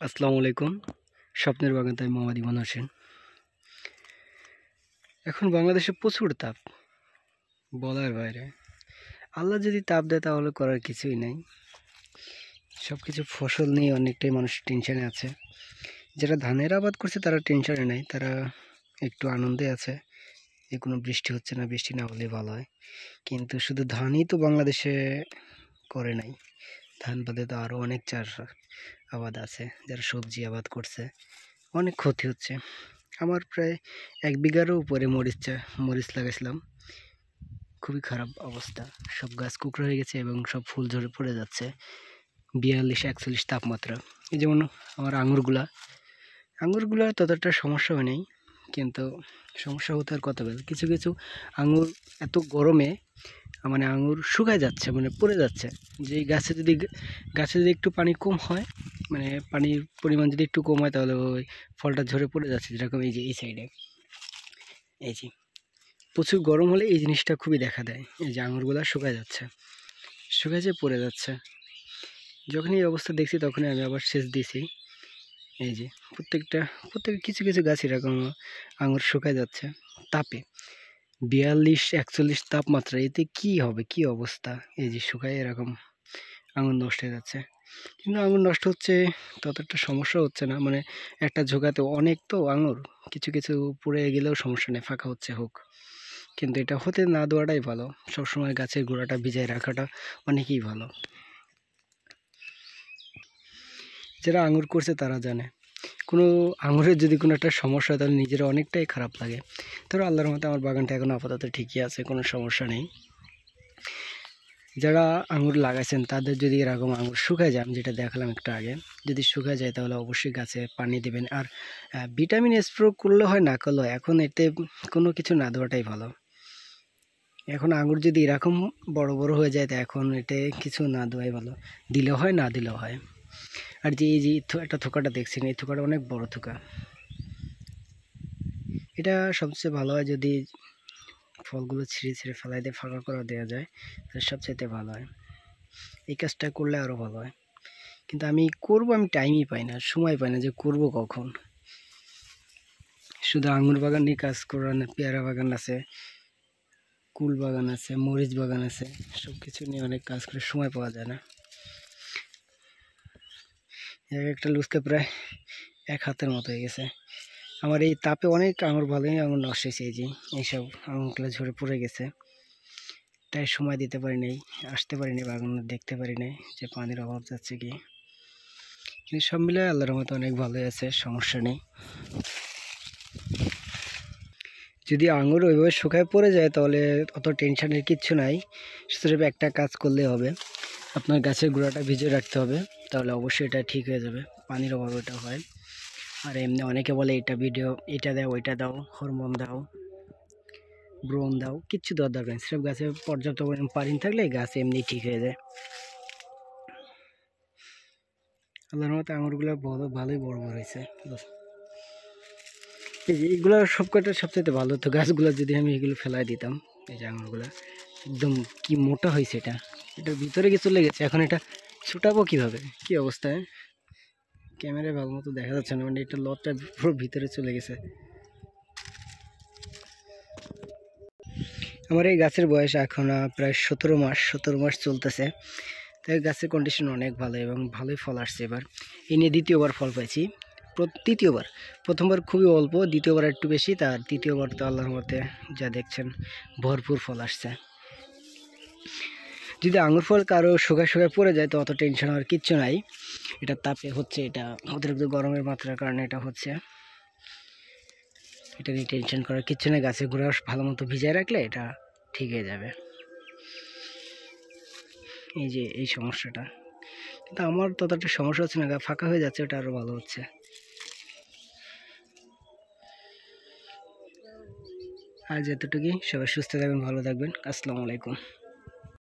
আসসালামু আলাইকুম। স্বপ্নের বাগান তাই মোহাম্মদ ইমন হোসেন। এখন বাংলাদেশে প্রচুর তাপ, বলার বাইরে। আল্লাহ যদি তাপ দেয় তাহলে করার কিছুই নেই। সব কিছু ফসল নিয়ে অনেকটাই মানুষ টেনশনে আছে। যারা ধানের আবাদ করছে তারা টেনশনে নেই, তারা একটু আনন্দে আছে। কোনো বৃষ্টি হচ্ছে না, বৃষ্টি না হলে ভালো হয়। কিন্তু শুধু ধানই তো বাংলাদেশে করে নাই, ধান বাদে তো আরও অনেক চাষ আবাদ আছে। যারা সবজি আবাদ করছে অনেক ক্ষতি হচ্ছে। আমার প্রায় 1 বিঘারও উপরে মরিচ লাগাইছিলাম। খুবই খারাপ অবস্থা, সব গাছ কুকড়ে হয়ে গেছে এবং সব ফুল ঝরে পড়ে যাচ্ছে। 42-41 তাপমাত্রা। এই যেমন আমার আঙুরগুলা ততটা সমস্যা হয় নাই, কিন্তু সমস্যা হতে আর কত বেলা। কিছু কিছু আঙুর এত গরমে মানে আঙুর শুকায় যাচ্ছে, মানে পড়ে যাচ্ছে। যে গাছে যদি একটু পানি কম হয়, মানে পানির পরিমাণ যদি একটু কম হয়, তাহলে ওই ফলটা ঝরে পড়ে যাচ্ছে। যেরকম এই যে এই সাইডে, এই যে প্রচুর গরম হলে এই জিনিসটা খুবই দেখা দেয়। এই যে আঙুরগুলা শুকায় যেয়ে পড়ে যাচ্ছে। যখন এই অবস্থা দেখছি তখনই আমি আবার সেচ দিয়েছি। এই যে প্রত্যেক কিছু কিছু গাছ এরকম আঙুর শুকায় যাচ্ছে তাপে। 42-41 তাপমাত্রা, এতে কি হবে, কি অবস্থা। এই যে শুকায় এরকম আঙুর নষ্ট হয়ে যাচ্ছে। কিন্তু আঙুর নষ্ট হচ্ছে, ততটা সমস্যা হচ্ছে না। মানে একটা ঝোঁকাতে অনেক তো আঙুর, কিছু কিছু পুড়ে গেলেও সমস্যা নেই, ফাঁকা হচ্ছে হোক। কিন্তু এটা হতে না দেওয়াটাই ভালো। সবসময় গাছের গোড়াটা ভিজায় রাখাটা অনেকই ভালো। যারা আঙুর করছে তারা জানে, কোনো আঙুরের যদি কোনো একটা সমস্যা হয় তাহলে নিজেরা অনেকটাই খারাপ লাগে। ধরো আল্লাহর রহমতে আমার বাগানটা এখন আপাতত ঠিকই আছে, কোনো সমস্যা নেই। যারা আঙুর লাগাইছেন তাদের যদি এরকম আঙুর শুকায় যায়, আমি যেটা দেখালাম একটু আগে, যদি শুকায় যায় তাহলে অবশ্যই গাছে পানি দেবেন। আর ভিটামিন স্প্রে করলে হয়, না করলে হয়, এখন এতে কোনো কিছু না দেওয়াটাই ভালো। এখন আঙুর যদি এরকম বড় বড় হয়ে যায়, তো এখন এতে কিছু না দেওয়াই ভালো। দিলেও হয়, না দিলেও হয়। আর যে এই যে একটা থোকাটা দেখছেন, এই থোকাটা অনেক বড় থোকা। এটা সবচেয়ে ভালো হয় যদি ফলগুলো ছিঁড়ে ছিঁড়ে ফেলাই দিয়ে ফাঁকা করে দেওয়া যায়, তাহলে সবচেয়ে ভালো হয়। এই কাজটা করলে আরও ভালো হয়। কিন্তু আমি টাইমই পাই না, সময় পাই না যে করব কখন। শুধু আঙুর বাগান নিয়ে কাজ করার না, পেয়ারা বাগান আছে, কুল বাগান আছে, মরিচ বাগান আছে, সব কিছু নিয়ে অনেক কাজ করে সময় পাওয়া যায় না। একটা লুচকা প্রায় 1 হাতের মতো হয়ে গেছে। আমার এই তাপে অনেক আঙুর, ভালোই আঙুর নষ্ট হয়েছে। এই যে এইসব আঙুরগুলো ঝরে পড়ে গেছে, তাই সময় দিতে পারি নাই, আসতে পারি নাই, বাগান দেখতে পারি নাই যে পানির অভাব যাচ্ছে কি। কিন্তু সব মিলে আল্লাহর মতো অনেক ভালোই আছে, সমস্যা নেই। যদি আঙুর ওইভাবে শুকায় পড়ে যায় তাহলে অত টেনশনের কিচ্ছু নাই। শুধু একটা কাজ করলে হবে, আপনার গাছের গোড়াটা ভিজিয়ে রাখতে হবে, তাহলে অবশ্যই এটা ঠিক হয়ে যাবে। পানির অভাব এটা হয়। আর এমনি অনেকে বলে এটা দাও, ওইটা দাও, হরমোন দাও, ব্রোন দাও, কিচ্ছু দেওয়ার দরকার নেই। সির্ফ গাছে পর্যাপ্ত পরিমাণ পানি থাকলে গাছ এমনি ঠিক হয়ে যায়। আল্লাহর মতো আঙুরগুলো ভালোই বড় বড় হয়েছে। এই যে এইগুলো সবকটা সবচেয়ে ভালো হতো গাছগুলো যদি আমি এগুলো ফেলাই দিতাম। এই যে আঙুরগুলো একদম কি মোটা হয়েছে, এটার ভিতরে কি চলে গেছে। এখন এটা ছুটাবো কিভাবে, কি অবস্থায়, ক্যামেরায় ভালো মতো দেখা যাচ্ছে না, মানে এটা লতটা পুরো ভিতরে চলে গেছে। আমার এই গাছের বয়স এখন প্রায় 17 মাস চলতেছে। তাই গাছের কন্ডিশন অনেক ভালো এবং ভালোই ফল আসছে। এবার এই নিয়ে দ্বিতীয়বার ফল পাইছি। প্রথমবার খুবই অল্প, দ্বিতীয়বার একটু বেশি, তার তৃতীয়বার তো আল্লাহর মতে যা দেখছেন ভরপুর ফল আসছে। যদি আঙুর ফল কারো শুকায় পড়ে যায় তো অত টেনশন হওয়ার কিচ্ছু নাই। এটা তাপে হচ্ছে, এটা অতিরিক্ত গরমের মাত্রার কারণে এটা হচ্ছে। এটা নিয়ে টেনশন করার কিচ্ছু নেই। গাছের গোড়া ভালো মতো ভিজায় রাখলে এটা ঠিক হয়ে যাবে। এই যে এই সমস্যাটা, কিন্তু আমার ততটা সমস্যা হচ্ছে না, ফাঁকা হয়ে যাচ্ছে, ওটা আরও ভালো হচ্ছে। আজ এতটুকুই, সবাই সুস্থ থাকবেন, ভালো থাকবেন। আসসালামু আলাইকুম।